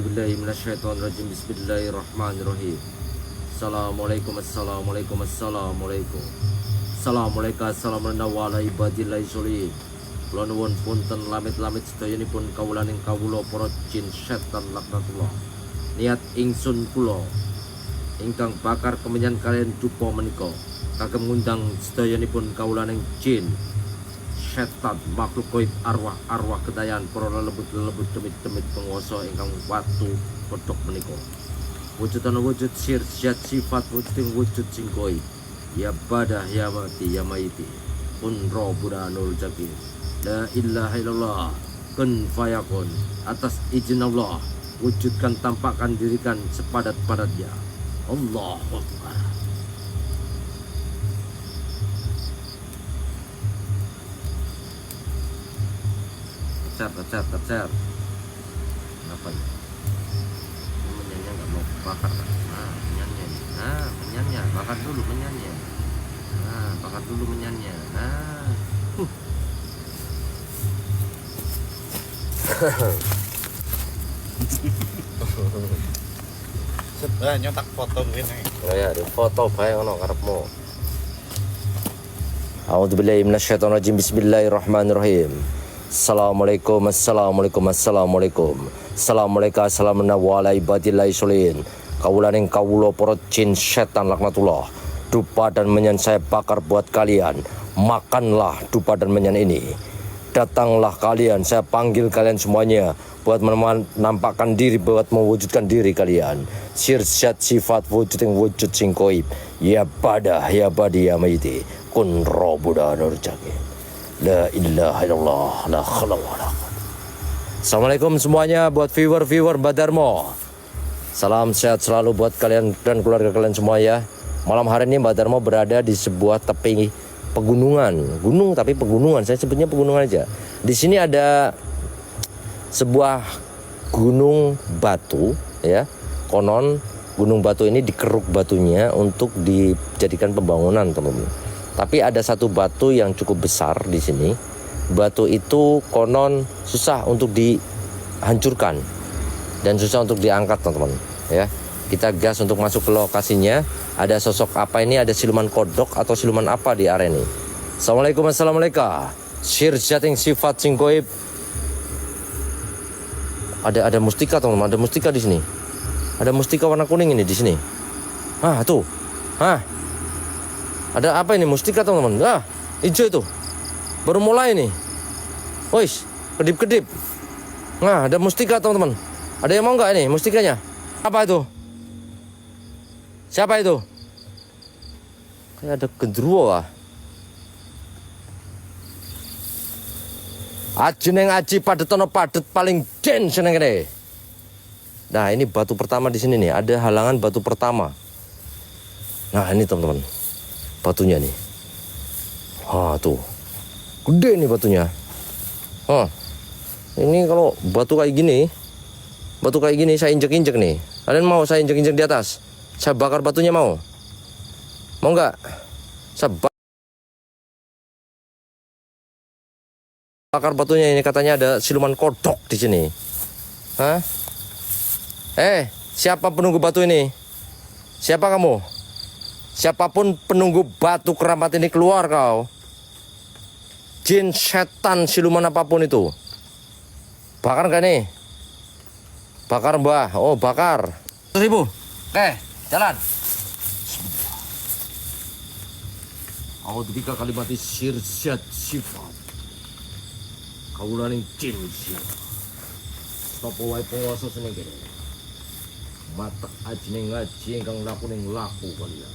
A'udzubillahi minasyaitonirrajim. Bismillahirrahmanirrahim. Assalamualaikum. Assalamualaikum. Assalamualaikum. Assalamualaikum. Assalamualaikum ala ibadillahi sholihin. Kula nuwun punten lamit-lamit sedayanipun kawulaning kawula para jin setan laknatullah. Niat ingsun kula ingkang bakar kemenyan kalian dupa menika kagem ngundang sedayanipun kawulaning jin setan makhluk gaib arwah kedayan para lelebut demit penguasa ingkang watu kodhok menika. Wujudan wujud sir zat sifat wujuding wujud sing gaib. Ya badah ya mati ya maiti kun robuna nur jaki. La ilaha illallah kun fayakun. Atas izin Allah wujudkan, tampakkan, dirikan sepadat-padatnya. Allahu Akbar. Kecer. Kenapa ya? Ini menyanyi nggak mau bakar. Nah, menyanyi. Nah, menyanyi. Bakar dulu menyanyi. Nah, bakar dulu menyanyi. Nah. Sebenarnya tak foto duit nih. Oh ya, di foto bae ono karepmu. A'udzubillahi minasyaitonirrajim. Bismillahirrahmanirrahim. Assalamualaikum. Assalamualaikum. Assalamualaikum. Assalamualaikum. Assalamualaikum ala ibadillahi sholihin. Kawulaning kawula para jin setan laknatullah. Dupa dan menyan saya bakar buat kalian. Makanlah dupa dan menyan ini. Datanglah kalian, saya panggil kalian semuanya buat menampakkan diri, buat mewujudkan diri kalian. Sirsat sifat wujud yang wujud sing gaib. Ya badah ya badi ya maiti kun robuda nur jaki. La ilaha illallah la khala wala. Assalamualaikum semuanya buat viewer Mbak Darmo. Salam sehat selalu buat kalian dan keluarga kalian semua ya. Malam hari ini Mbak Darmo berada di sebuah tepi pegunungan. Gunung tapi pegunungan, saya sebutnya pegunungan aja. Di sini ada sebuah gunung batu ya. Konon gunung batu ini dikeruk batunya untuk dijadikan pembangunan, teman-teman. Tapi ada satu batu yang cukup besar di sini. Batu itu konon susah untuk dihancurkan dan susah untuk diangkat, teman-teman. Ya, kita gas untuk masuk ke lokasinya. Ada sosok apa ini? Ada siluman kodok atau siluman apa di area ini? Assalamualaikum. Sir jating sifat sing gaib. Ada mustika, teman-teman. Ada mustika di sini. Ada mustika warna kuning ini di sini. Ah, tuh. Ah. Ada apa ini? Mustika, teman-teman. Ah, hijau itu. Baru mulai nih. Wis, kedip-kedip. Nah, ada mustika, teman-teman. Ada yang mau nggak ini mustikanya? Apa itu? Siapa itu? Kayak ada gendruwo ah. Aji neng aji padetono padet paling den seneng kene. Nah, ini batu pertama di sini nih. Ada halangan batu pertama. Nah, ini teman-teman. Batunya nih. Ah, tuh. Gede nih batunya. Ah. Ini kalau batu kayak gini saya injek-injek nih. Kalian mau saya injek-injek di atas? Saya bakar batunya mau? Mau nggak? Saya bakar batunya ini, katanya ada siluman kodok di sini. Hah? Siapa penunggu batu ini? Siapa kamu? Siapapun penunggu batu keramat ini, keluar kau. Jin, setan, siluman apapun itu. Bakar gak nih? Bakar mbah. Oh, bakar. 1000. Oke, jalan. A'udzubika kalimati sirsat sifat. Kawulaning jin sifat. Sapa wae penguasa seneng kene. Mata ajine ngaji ingkang lakuning laku kalian.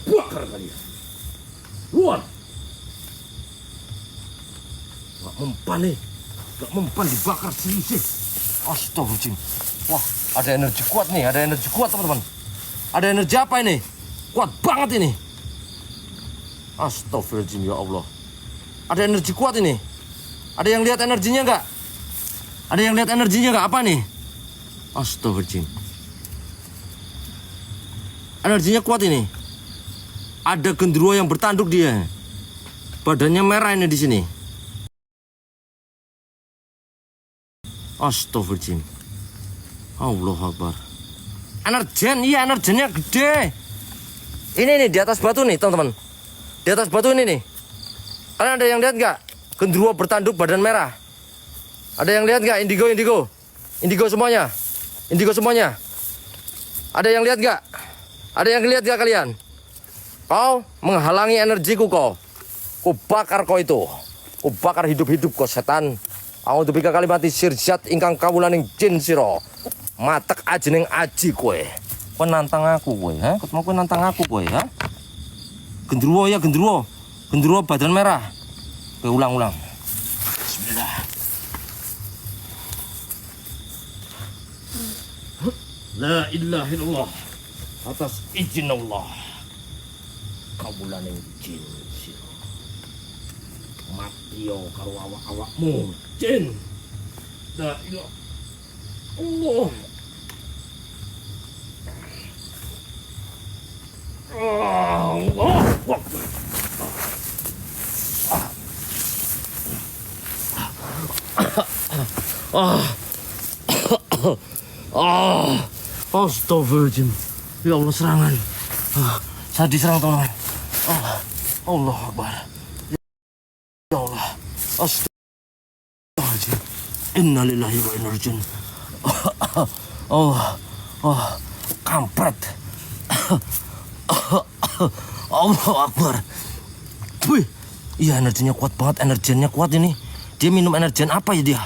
Bakar kalian. Luar. Gak mempan dibakar sih. Astagfirullahaladzim. Wah, ada energi kuat nih, teman-teman. Ada energi apa ini? Kuat banget ini. Astagfirullahaladzim, ya Allah. Ada energi kuat ini. Ada yang lihat energinya nggak? Apa nih? Astagfirullahaladzim. Energinya kuat ini. Ada genderuwo yang bertanduk dia. Badannya merah ini di sini. Astagfirullahaladzim. Allahu Akbar. Energen, iya energinya gede. Ini nih di atas batu nih teman-teman. Di atas batu ini nih. Kalian ada yang lihat nggak? Genderuwo bertanduk badan merah. Ada yang lihat nggak? Indigo, indigo. Indigo semuanya. Indigo semuanya. Ada yang lihat nggak? Ada yang lihat nggak kalian? Kau menghalangi energiku kau. Ku bakar kau itu. Ku bakar hidup-hidup kau setan. A'udzubika kalimati sirjat ingkang kawulaning jin sira. Matek ajening aji kowe. Kowe nantang aku kowe, ha? Ketemu kowe nantang aku kowe, ha? Genderuwo ya genderuwo. Genderuwo badan merah. Oke, ulang-ulang. Bismillah. La ilaha illallah. Atas izin Allah. Kawulaning jin sira. Mati yo karo awak-awakmu, jin. La ilaha Allah. Allah. Astagfirullahaladzim. Ya Allah, serangan. Saya diserang teman-teman. Allah Akbar. Ya Allah. Astagfirullahaladzim. Innalillahi wa inna ilaihi raji'un. Kampret. Allah Akbar. Wih, iya energinya kuat banget, energinya kuat ini. Dia minum energian apa ya dia?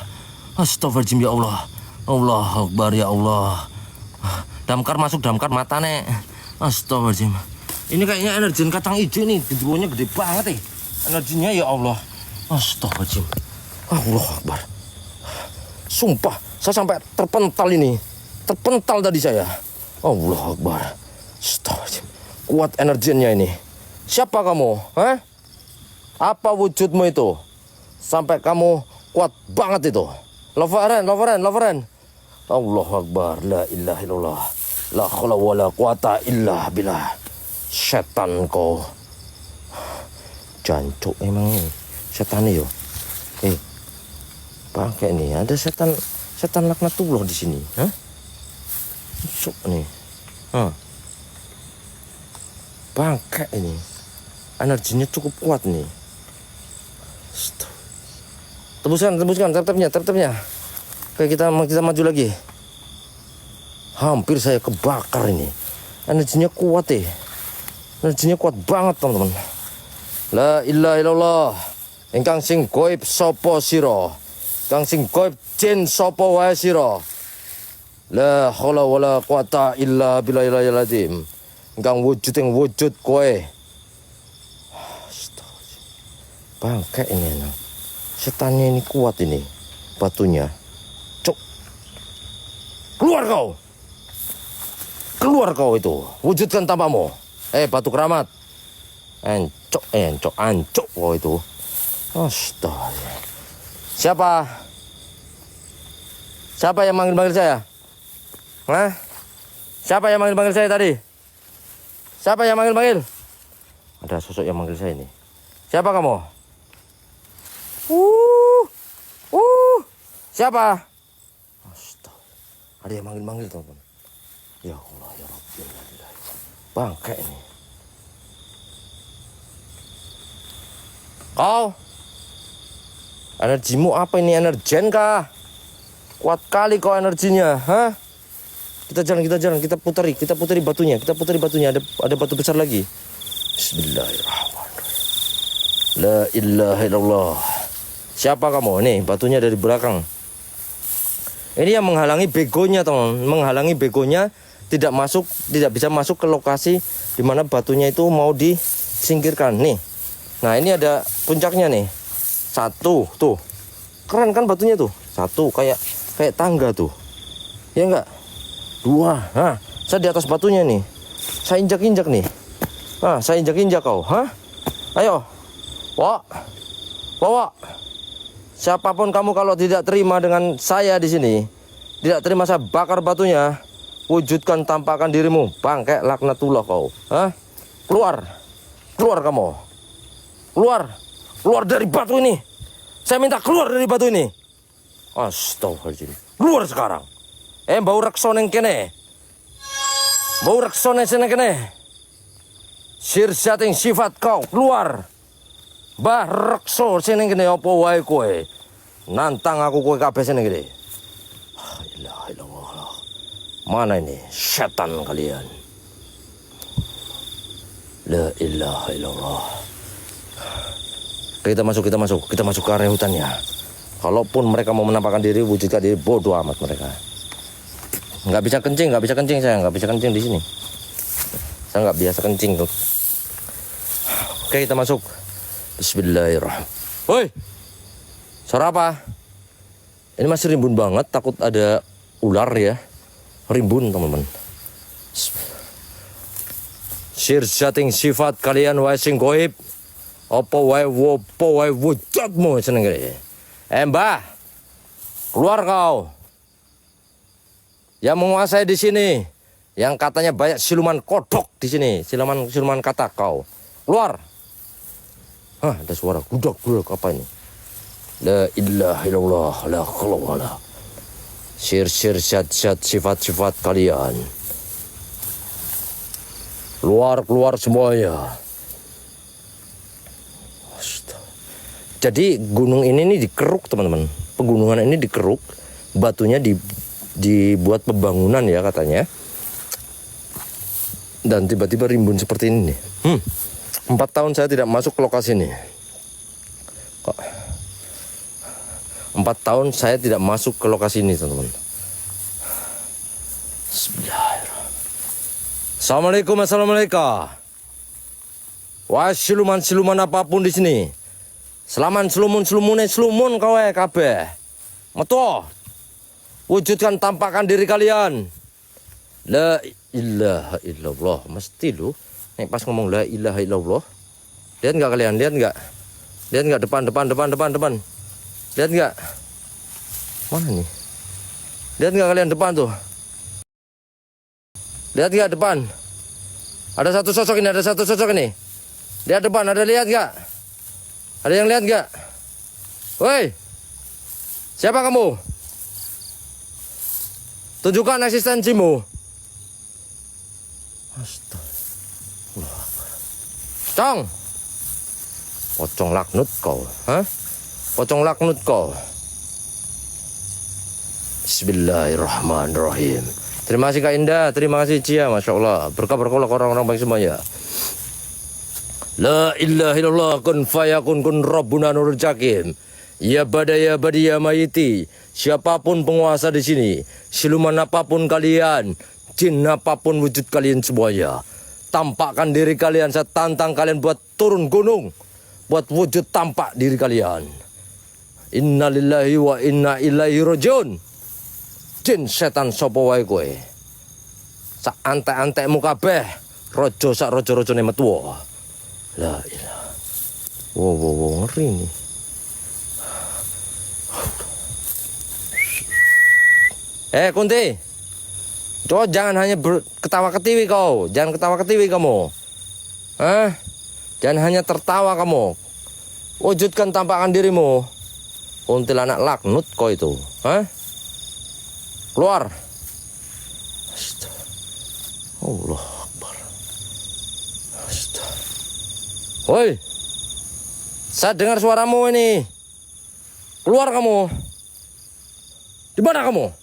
Astagfirullahaladzim ya Allah. Allah Akbar ya Allah. Damkar masuk damkar mata nek. Astagfirullahaladzim. Ini kayaknya energian kacang hijau nih. Genderuwonya gede banget energinya ya Allah. Astagfirullahaladzim. Allah Akbar. Sumpah, saya sampai terpental ini. Terpental tadi saya. Allah Akbar. Astagfirullahaladzim. Kuat energinya ini. Siapa kamu? Hah? Apa wujudmu itu? Sampai kamu kuat banget itu. Loveren. Allah Akbar. La ilaha illallah. La haula wala quwata illa billah. Setan kau. Jancuk emang ini. Setan yo. Bangke nih, ada setan laknatullah di sini, hah? Cuk nih. Bangke ini. Energinya cukup kuat nih. Tebuskan tertepnya. Oke, kita maju lagi. Hampir saya kebakar ini. Energinya kuat Energinya kuat banget, teman-teman. La ilaha illallah. Ingkang sing goib sapa sira? Kang sing goib jin sapa wae sira? La haula wala quwata illa billahil azim. Ingkang wujud kowe. Bangke ini. Setannya ini kuat ini. Batunya. Cuk. Keluar kau itu. Wujudkan tampamu. Batu keramat. Ancok kau itu. Astaga. Siapa yang manggil saya? Hah? Siapa yang manggil saya tadi? Siapa yang manggil? Ada sosok yang manggil saya ini. Siapa kamu? Siapa? Astaga. Ada yang manggil teman-teman. Ya Allah ya Rabbi. Bangke ini. Kau? Energimu apa ini? Energen kah? Kuat kali kau energinya, hah? Kita jalan, kita puteri batunya, ada batu besar lagi. Bismillahirrahmanirrahim. La ilaha illallah. Siapa kamu? Nih, batunya dari belakang. Ini yang menghalangi begonya, teman. Menghalangi begonya tidak bisa masuk ke lokasi di mana batunya itu mau disingkirkan. Nih. Nah, ini ada puncaknya nih. Satu, tuh. Keren kan batunya tuh? Satu, kayak tangga tuh. Ya enggak? Dua. Nah, saya di atas batunya nih. Saya injak-injak nih. Nah, saya injak-injak kau. Hah? Ayo. Wak. Siapapun kamu kalau tidak terima dengan saya di sini, tidak terima saya bakar batunya, wujudkan tampakkan dirimu. Bangke laknatullah kau. Hah? Keluar kamu. Keluar. Keluar dari batu ini. Saya minta keluar dari batu ini. Astagfirullahaladzim. Keluar sekarang. Bau rekso neng kene. Bau rekso neng kene. Sirsating sifat kau keluar. Bah rekso sini kene apa wae kowe. Nantang aku kowe kabeh sini kene. La ilaha illallah. Mana ini setan kalian? La ilaha illallah. Kita masuk ke area hutannya. Kalaupun mereka mau menampakkan diri, wujudkan diri, bodoh amat mereka. Nggak bisa kencing saya nggak bisa kencing di sini. Saya nggak biasa kencing tuh. Oke, kita masuk. Bismillahirrahmanirrahim. Woi, suara apa? Ini masih rimbun banget, takut ada ular ya. Rimbun teman-teman. Sirsating sifat kalian wae sing goib. Apa wae wujudmu seneng gede. Mbah, keluar kau. Yang menguasai di sini, yang katanya banyak siluman kodok di sini, siluman kata kau. Keluar. Hah, ada suara gudak apa ini? La ilaha illallah, la khalawala. Sifat kalian. Keluar semuanya. Jadi gunung ini nih dikeruk teman-teman. Pegunungan ini dikeruk, batunya dibuat pembangunan ya katanya. Dan tiba-tiba rimbun seperti ini nih. 4 tahun saya tidak masuk ke lokasi ini. Kok 4 tahun saya tidak masuk ke lokasi ini teman-teman. Bismillahirrahmanirrahim. Assalamualaikum. Wah, siluman apapun di sini. Selaman selumun kowe kabeh. Metu. Wujudkan tampakkan diri kalian. La ilaha illallah. Mesti lu nek pas ngomong la ilaha illallah. Lihat enggak kalian? Lihat enggak depan. Lihat enggak? Mana nih? Lihat enggak kalian depan tuh? Lihat enggak depan? Ada satu sosok ini. Lihat depan, ada lihat enggak? Ada yang lihat enggak? Woi. Siapa kamu? Tunjukkan eksistensimu. Astagfirullah. Cong. Pocong laknut kau, Pocong laknut kau. Bismillahirrahmanirrahim. Terima kasih Kak Indah, terima kasih Cia, Masya Allah. Berkah orang-orang baik semuanya. La ilaha illallah kun fayakun kun rabbuna nurul jakim. Ya badaya badia mayiti. Siapapun penguasa di sini, siluman apapun kalian, jin apapun wujud kalian semuanya, tampakkan diri kalian. Saya tantang kalian buat turun gunung, buat wujud tampak diri kalian. Innalillahi wa inna ilaihi rajiun. Jin setan sapa wae kowe. Sak antek-antekmu kabeh, rojo sak rojo-rojone metu. La ilaha. Wow, ngeri nih. Kunti. Coba jangan hanya ketawa ketiwi kau. Jangan ketawa ketiwi kamu. Jangan hanya tertawa kamu. Wujudkan tampakkan dirimu. Kuntilanak laknut kau itu. Keluar. Allah Akbar. Woi. Saya dengar suaramu ini. Keluar kamu. Di mana kamu?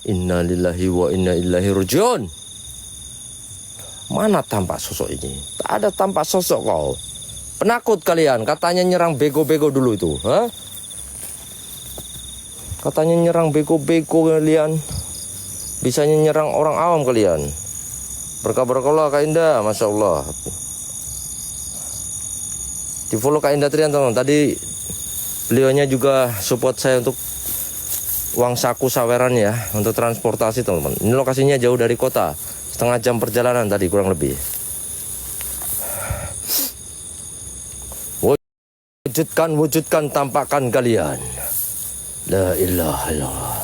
Inna lillahi wa inna ilaihi rajiun. Mana tampak sosok ini? Tak ada tampak sosok kau. Penakut kalian. Katanya nyerang bego-bego dulu itu. Katanya nyerang bego-bego kalian. Bisanya nyerang orang awam kalian. Berkah-berkah Kak Indah. Masya Allah. Di follow Kak Indah Trianto. Tadi beliaunya juga support saya untuk uang saku saweran ya, untuk transportasi teman-teman. Ini lokasinya jauh dari kota, setengah jam perjalanan tadi kurang lebih. Wujudkan tampakkan kalian. La ilaha illallah.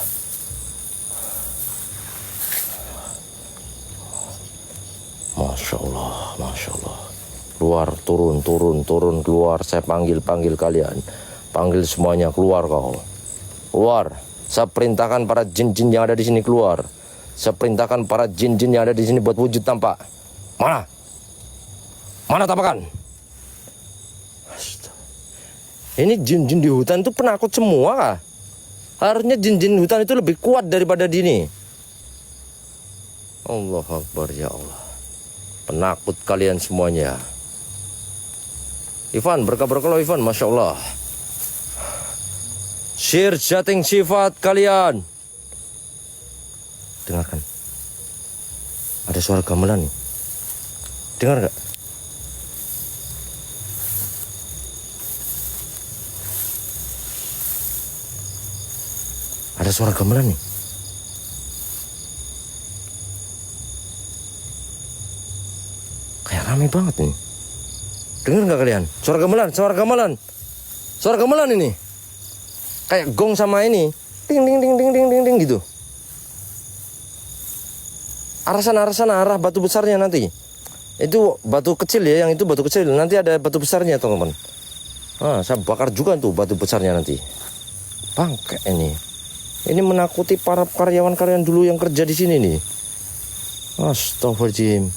Masya Allah. keluar, turun, keluar. Saya panggil kalian. Panggil semuanya, keluar kau. Keluar. Saya perintahkan para jin-jin yang ada di sini keluar. Saya perintahkan para jin-jin yang ada di sini buat wujud tampak. Mana? Mana tampakan? Ini jin-jin di hutan itu penakut semua kah? Harusnya jin-jin hutan itu lebih kuat daripada dini. Allah Akbar, ya Allah. Penakut kalian semuanya. Ivan, berkah-berkah lo Ivan, Masya Allah. Syir jating sifat kalian. Dengarkan. Ada suara gamelan nih. Dengar gak? Ada suara gamelan nih. Kayak rame banget nih. Dengar gak kalian? Suara gamelan, suara gamelan. Suara gamelan ini. Kayak gong sama ini. Ding ding ding ding ding ding ding gitu. Arah sana arah batu besarnya nanti. Itu batu kecil ya, yang itu batu kecil. Nanti ada batu besarnya teman-teman. Saya bakar juga tuh batu besarnya nanti. Bangke ini. Ini menakuti para karyawan-karyawan dulu yang kerja di sini nih. Astagfirullahaladzim.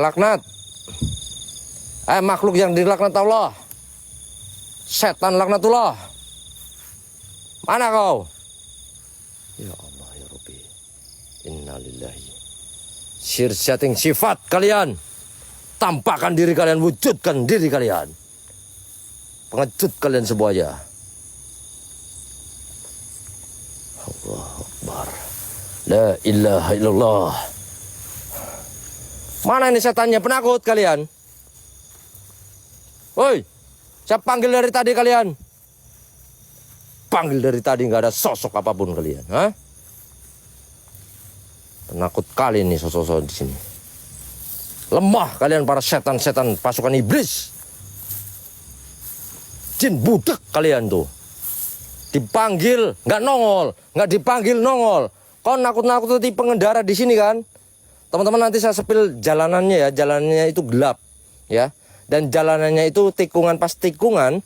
Laknat. Makhluk yang dilaknat Allah. Setan laknatullah. Mana kau? Ya Allah ya Rabbi. Innalillahi. Sirjating sifat kalian. Tampakkan diri kalian, wujudkan diri kalian. Pengecut kalian semuanya. Allah Akbar. La ilaha illallah. Mana ini setannya, penakut kalian? Woi, saya panggil dari tadi kalian. Panggil dari tadi nggak ada sosok apapun kalian, ha? Penakut kali nih sosok-sosok di sini. Lemah kalian para setan-setan pasukan iblis. Jin budak kalian tuh. Dipanggil nggak nongol, nggak dipanggil nongol. Kau nakut-nakuti pengendara di sini kan? Teman-teman, nanti saya sepil jalanannya ya. Jalanannya itu gelap ya. Dan jalanannya itu tikungan, pas tikungan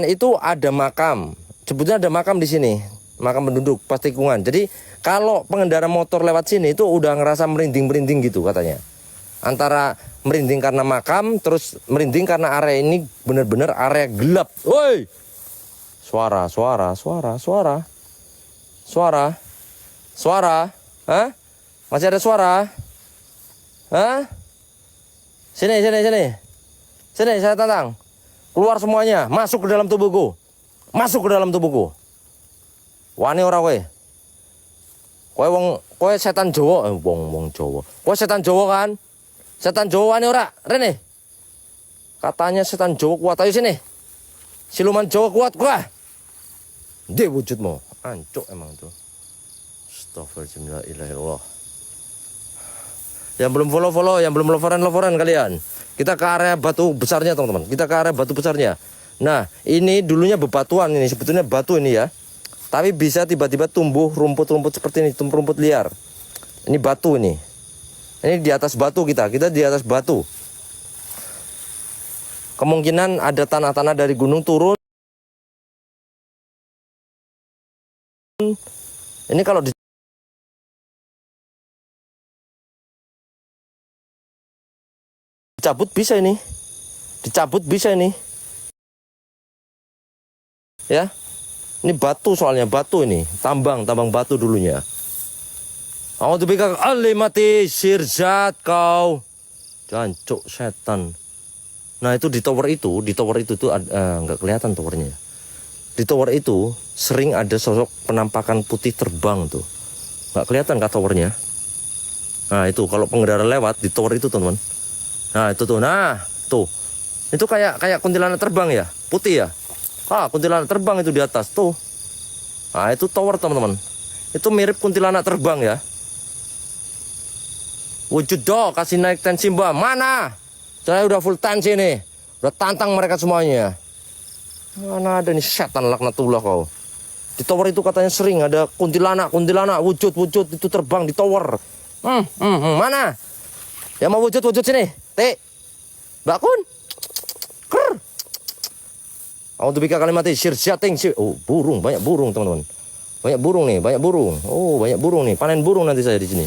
itu ada makam. Sebetulnya ada makam di sini, makam penduduk pas tikungan. Jadi kalau pengendara motor lewat sini itu udah ngerasa merinding gitu katanya. Antara merinding karena makam, terus merinding karena area ini benar-benar area gelap. Woi, suara, hah? Masih ada suara? Hah? Sini, saya tantang. Keluar semuanya, masuk ke dalam tubuhku. Wani ora kowe? Kowe setan Jawa, wong Jawa. Kowe setan Jawa kan? Setan Jawa wani ora? Rene. Katanya setan Jawa kuat, ayo sini. Siluman Jawa kuat. Ndi wujudmu? Ancuk emang tuh. Astagfirullahaladzim. Yang belum follow, yang belum loveran kalian. Kita ke area batu besarnya teman-teman. Nah, ini dulunya bebatuan ini. Sebetulnya batu ini ya. Tapi bisa tiba-tiba tumbuh rumput-rumput seperti ini. Rumput liar. Ini batu ini. Ini di atas batu kita. Kita di atas batu. Kemungkinan ada tanah-tanah dari gunung turun. Ini kalau dicabut bisa ini. Ya. Ini batu soalnya, batu ini. Tambang batu dulunya. A'udzu bika alimati sirzat kau. Jancuk setan. Nah, itu di tower itu tuh nggak kelihatan towernya. Di tower itu sering ada sosok penampakan putih terbang tuh. Nggak kelihatan kah towernya? Nah, itu kalau pengendara lewat di tower itu, teman-teman. Nah, itu tuh. Itu kayak kuntilanak terbang ya, putih ya. Kuntilanak terbang itu di atas tuh. Nah, itu tower, teman-teman. Itu mirip kuntilanak terbang ya. Wujud dong, kasih naik tensi mbak. Mana? Saya udah full tensi nih. Udah tantang mereka semuanya. Mana ada nih setan laknatullah kau. Di tower itu katanya sering ada kuntilanak wujud itu terbang di tower. Mana? Yang mau wujud sini. Tik. Mbak Kun. Ker. A'udzubika kalimati syirjating syir. Oh, burung, banyak burung, teman-teman. Banyak burung nih, banyak burung. Oh, banyak burung nih. Panen burung nanti saya di sini.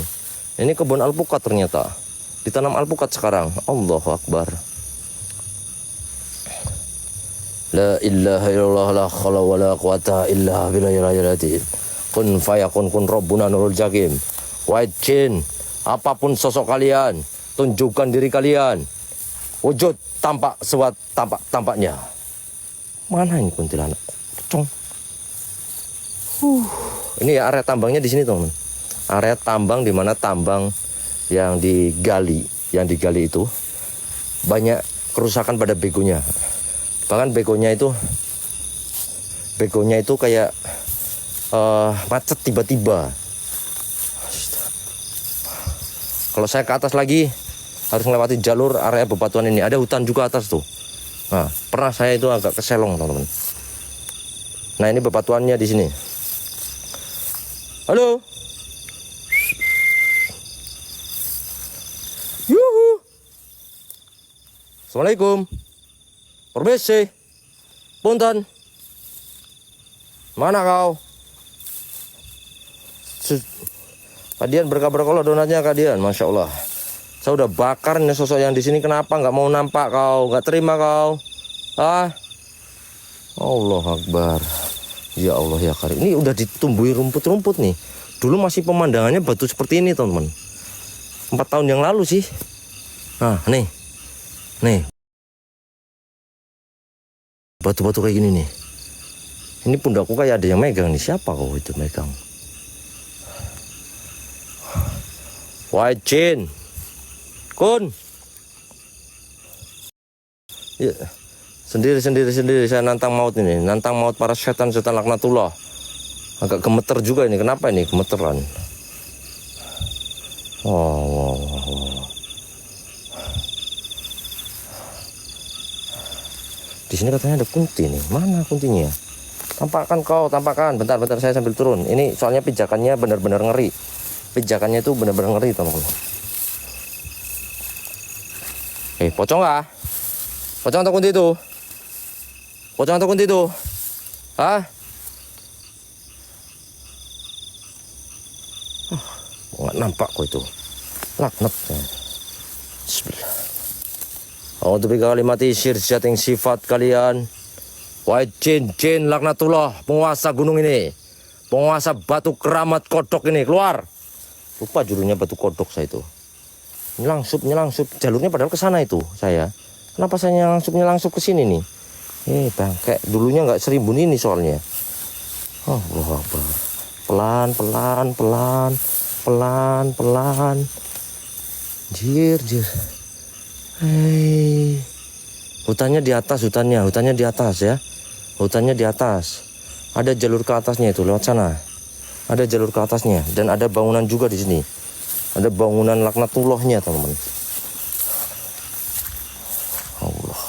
Ini kebun alpukat ternyata. Ditanam alpukat sekarang. Allahu Akbar. La ilaha illallah la khala wa la quwata illa billahil azim. Kun fayakun kun rabbuna nurul jakim. Wahai jin, apapun sosok kalian, tunjukkan diri kalian. Wujud tampak sewat tampaknya. Mana ini kuntilanak? Cong. Ini ya area tambangnya di sini, teman. Area tambang di mana tambang yang digali itu banyak kerusakan pada begonya. Bahkan begonya itu kayak macet tiba-tiba. Kalau saya ke atas lagi harus melewati jalur area bebatuan ini. Ada hutan juga atas tuh. Nah, pernah saya itu agak keselong, teman-teman. Nah, ini bebatuannya di sini. Halo. Yuhu. Assalamualaikum. Permisi, punten. Mana kau? Kadian berkabar kalau donatnya kadian, masya Allah. Saya udah bakar nih sosok yang di sini. Kenapa nggak mau nampak kau? Nggak terima kau? Ah, Allah Akbar. Ya Allah ya Karim. Ini udah ditumbuhi rumput-rumput nih. Dulu masih pemandangannya batu seperti ini, teman-teman. 4 tahun yang lalu sih. Nah, nih. Batu-batu kayak gini nih. Ini pundakku kayak ada yang megang nih. Siapa kau itu megang? Wahai jin. Kun. Ya. Sendiri saya nantang maut ini. Nantang maut para setan-setan laknatullah. Agak gemeter juga ini. Kenapa ini gemeteran? Wow. Di sini katanya ada kunti nih. Mana kuntinya? Tampakkan kau, tampakkan. Bentar saya sambil turun. Ini soalnya pijakannya benar-benar ngeri. Pijakannya itu benar-benar ngeri, teman-teman. Pocong nggak? Pocong atau kunti itu? Pocong atau kunti itu? Hah? Nggak nampak kok itu. Laknat. Bismillah. A'udzubika kalimati syirjating sifat kalian. Wahai jin laknatullah, penguasa gunung ini, penguasa batu keramat kodok ini, keluar. Lupa judulnya batu kodok saya itu. Nyelangsup jalurnya padahal ke sana itu saya. Kenapa saya nyelangsup ke sini nih? Bangke, dulunya nggak serimbun ini soalnya. Oh, Allah Akbar. Pelan. Jir. Hutannya di atas ya. Hutannya di atas. Ada jalur ke atasnya itu lewat sana. Ada jalur ke atasnya dan ada bangunan juga di sini. Ada bangunan laknatullahnya, teman-teman. Allah.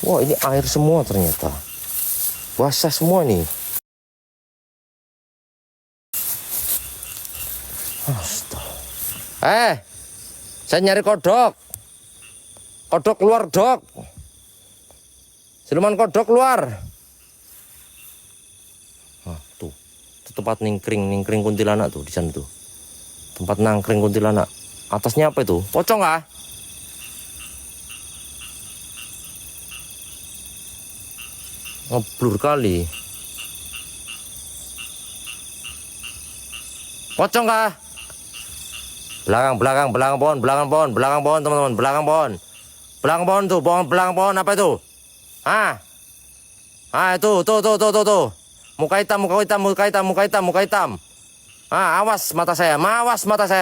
Wah, ini air semua ternyata. Basah semua nih. Astaga. Saya nyari kodok. Kodok keluar, dok. Siluman kodok keluar. Tuh tempat ningkring kuntilanak tuh di sana tuh. Tempat nangkring kuntilanak. Atasnya apa itu? Pocong kah? Ngeblur kali. Pocong kah? Belakang pohon, teman-teman, belakang pohon. Belakang pohon tuh, belakang pohon apa itu? Itu, tuh. Muka hitam. Awas mata saya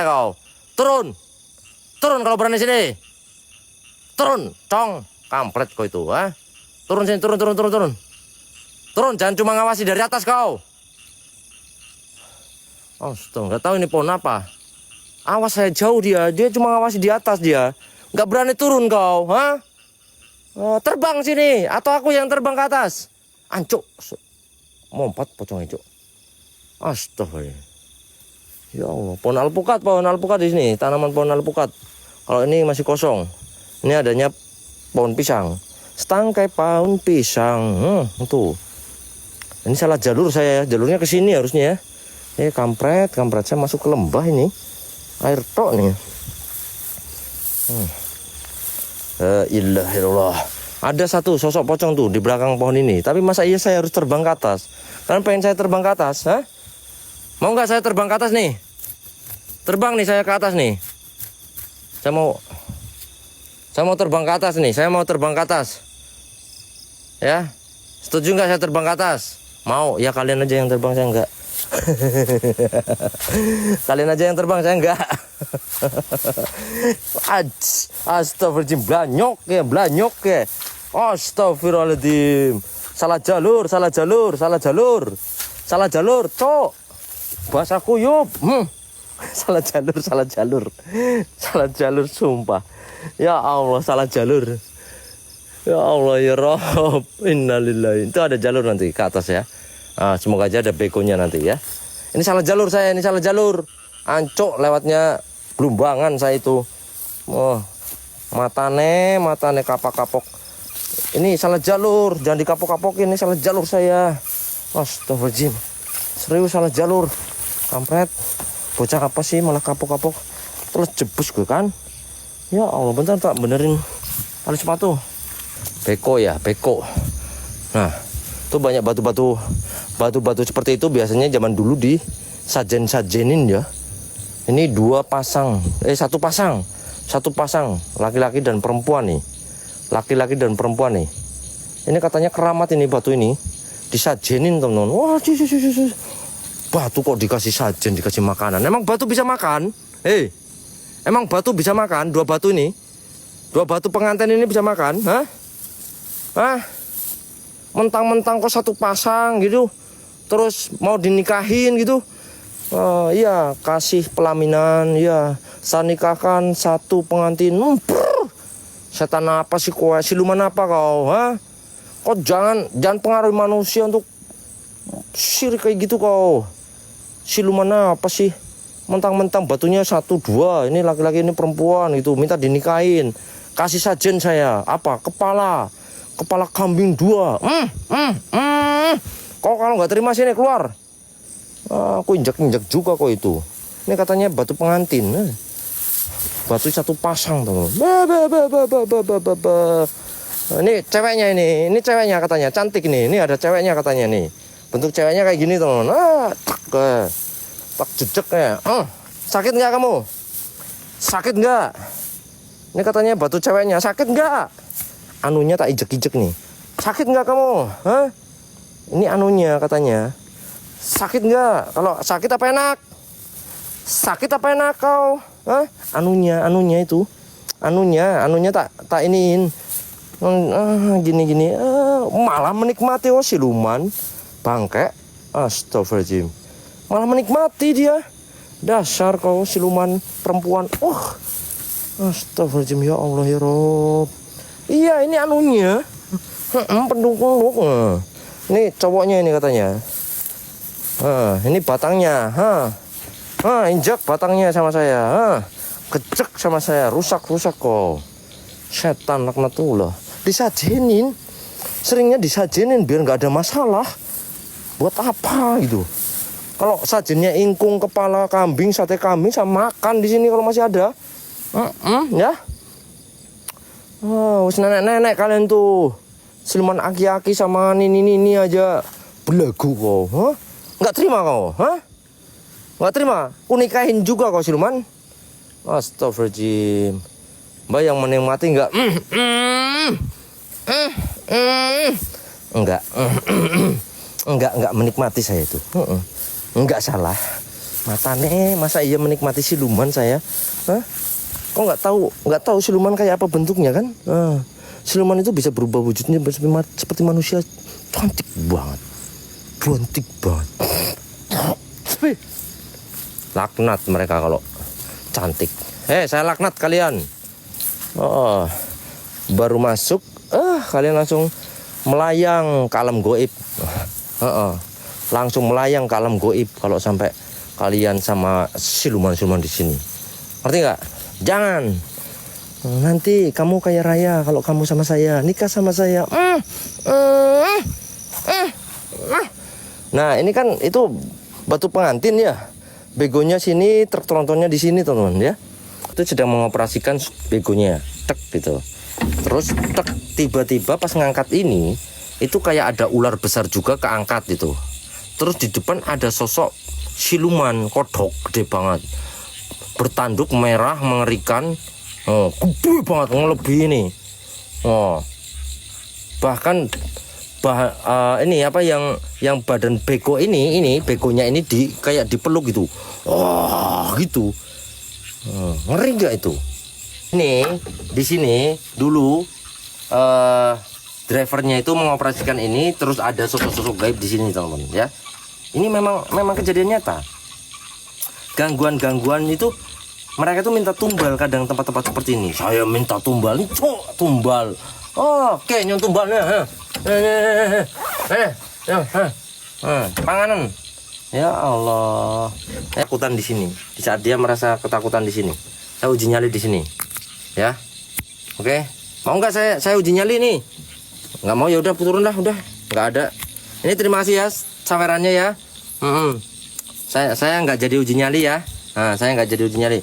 kau. Turun kalau berani sini. Turun, cong. Kampret kau itu, Turun sini, turun. Turun, jangan cuma ngawasi dari atas kau. Astaga, nggak tahu ini pohon apa. Awas saya jauh dia cuma ngawasi di atas dia. Nggak berani turun kau, terbang sini, atau aku yang terbang ke atas. Ancuk, mompat pocong itu. Astaga. Ya Allah, pohon alpukat di sini, tanaman pohon alpukat. Kalau ini masih kosong. Ini adanya pohon pisang. Setangkai pohon pisang. Tuh. Ini salah jalur saya. Jalurnya ke sini harusnya ya. Kampret saya masuk ke lembah ini. Air tok nih. Illallah. Ada satu sosok pocong tuh di belakang pohon ini. Tapi masa iya saya harus terbang ke atas? Kalian pengen saya terbang ke atas, ha? Mau nggak saya terbang ke atas nih? Terbang nih saya ke atas nih. Saya mau terbang ke atas nih. Saya mau terbang ke atas. Ya, setuju nggak saya terbang ke atas? Mau? Ya kalian aja yang terbang, saya enggak. Kalian aja yang terbang, saya enggak. Astagfirullahaladzim, blanyok ya. Astagfirullahaladzim. Salah jalur, cok. Bahasa kuyup. Salah jalur, sumpah. Ya Allah, salah jalur. Ya Allah ya Rob, innalillahi. Itu ada jalur nanti ke atas ya. Semoga aja ada bekonya nanti ya. Ini salah jalur saya, ini salah jalur. Ancok lewatnya Blumbangan saya itu. Matane kapok-kapok. Ini salah jalur, jangan dikapok-kapokin. Ini salah jalur saya. Astagfirullahaladzim. Serius salah jalur. Kampret. Bocah apa sih malah kapok-kapok. Terus jebus gue kan. Ya Allah, bentar tak benerin tali sepatu. Beko. Nah, itu banyak batu-batu seperti itu biasanya zaman dulu di sajenin ya. Ini satu pasang laki-laki dan perempuan nih. Ini katanya keramat ini batu ini disajenin teman-teman. Wah, batu kok dikasih sajen, dikasih makanan. Emang batu bisa makan? Emang batu bisa makan? Dua batu pengantin ini bisa makan? Mentang-mentang kok satu pasang gitu, terus mau dinikahin gitu. Iya, kasih pelaminan, ya. Saya nikahkan satu pengantin. Setan apa sih kau? Siluman apa kau? Kau jangan pengaruhi manusia untuk syirik kayak gitu kau. Siluman apa sih? Mentang-mentang batunya 1, 2, ini laki-laki ini perempuan gitu, minta dinikahin. Kasih sajen saya, apa? Kepala kambing 2. Kok kalau nggak terima sini keluar. Aku injak juga kok itu. Ini katanya batu pengantin. Batu satu pasang tuh. Ini ceweknya katanya cantik nih. Ini ada ceweknya katanya nih. Bentuk ceweknya kayak gini teman. Tak jejek ya. Sakit nggak kamu? Sakit nggak? Ini katanya batu ceweknya. Sakit nggak? Anunya tak ijek-ijek nih. Sakit nggak kamu? Ini anunya katanya. Sakit nggak? Kalau sakit apa enak? Sakit apa enak kau? Anunya itu. Anunya tak iniin. Gini. Malah menikmati siluman. Bangke. Astagfirullahaladzim. Malah menikmati dia. Dasar kau siluman perempuan. Astagfirullahaladzim, ya Allah ya Rob. Iya, ini anunya. Pendukung. Ini cowoknya ini katanya. Ini batangnya. Injak batangnya sama saya. Kecek sama saya. Rusak kok. Setan laknatullah. Disajenin. Seringnya disajenin biar nggak ada masalah. Buat apa gitu? Kalau sajennya ingkung, kepala kambing, sate kambing, saya makan di sini kalau masih ada. Ya. Nenek-nenek kalian tuh. Siluman aki-aki sama ini aja belagu kau. Nggak terima kau? Nggak terima? Kunikahin juga kau siluman. Astagfirullahaladzim. Mbak yang menikmati nggak? Enggak menikmati saya itu. Enggak salah. Matane masa iya menikmati siluman saya? Kok nggak tahu siluman kayak apa bentuknya kan? Siluman itu bisa berubah wujudnya seperti manusia. Cantik banget. Laknat mereka kalau cantik. Saya laknat kalian. Baru masuk, kalian langsung melayang ke alam goib. Langsung melayang ke alam goib kalau sampai kalian sama siluman-siluman di sini. Ngerti nggak? Nanti kamu kaya raya kalau kamu sama saya, nikah sama saya. Nah, ini kan itu batu pengantin ya. Begonya sini, truk trontonnya di sini, teman-teman ya. Itu sedang mengoperasikan begonya, tek gitu. Terus tek, tiba-tiba pas ngangkat ini, itu kayak ada ular besar juga keangkat itu. Terus di depan ada sosok siluman kodok gede banget, bertanduk merah mengerikan. Gede banget, ngelebihi ini. Bahkan ini apa yang badan bego ini begonya ini kayak dipeluk gitu. Gitu. Ngeri nggak itu? Ini di sini dulu drivernya itu mengoperasikan ini, terus ada sosok-sosok gaib di sini, teman-teman ya. Ini memang kejadian nyata. Gangguan-gangguan itu mereka tuh minta tumbal, kadang tempat-tempat seperti ini. Saya minta tumbal, tumbal. Oke, nyong tumbalnya. Panganan. Ya Allah. Ketakutan di sini. Di saat dia merasa ketakutan di sini, saya uji nyali di sini. Ya. Oke. Mau nggak saya uji nyali nih? Nggak mau ya udah turun dah, udah. Nggak ada. Ini terima kasih ya sawerannya ya. Saya nggak jadi uji nyali ya. Saya nggak jadi uji nyali.